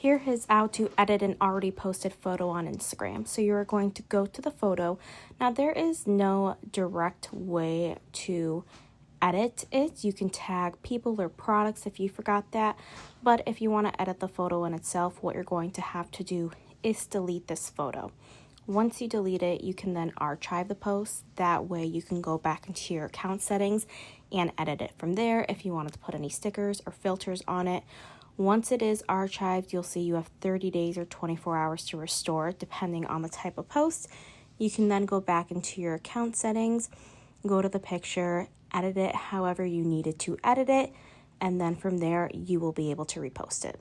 Here is how to edit an already posted photo on Instagram. So you're going to go to the photo. Now there is no direct way to edit it. You can tag people or products if you forgot that. But if you want to edit the photo in itself, what you're going to have to do is delete this photo. Once you delete it, you can then archive the post. That way you can go back into your account settings and edit it from there if you wanted to put any stickers or filters on it. Once it is archived, you'll see you have 30 days or 24 hours to restore it, depending on the type of post. You can then go back into your account settings, go to the picture, edit it however you needed to edit it, and then from there you will be able to repost it.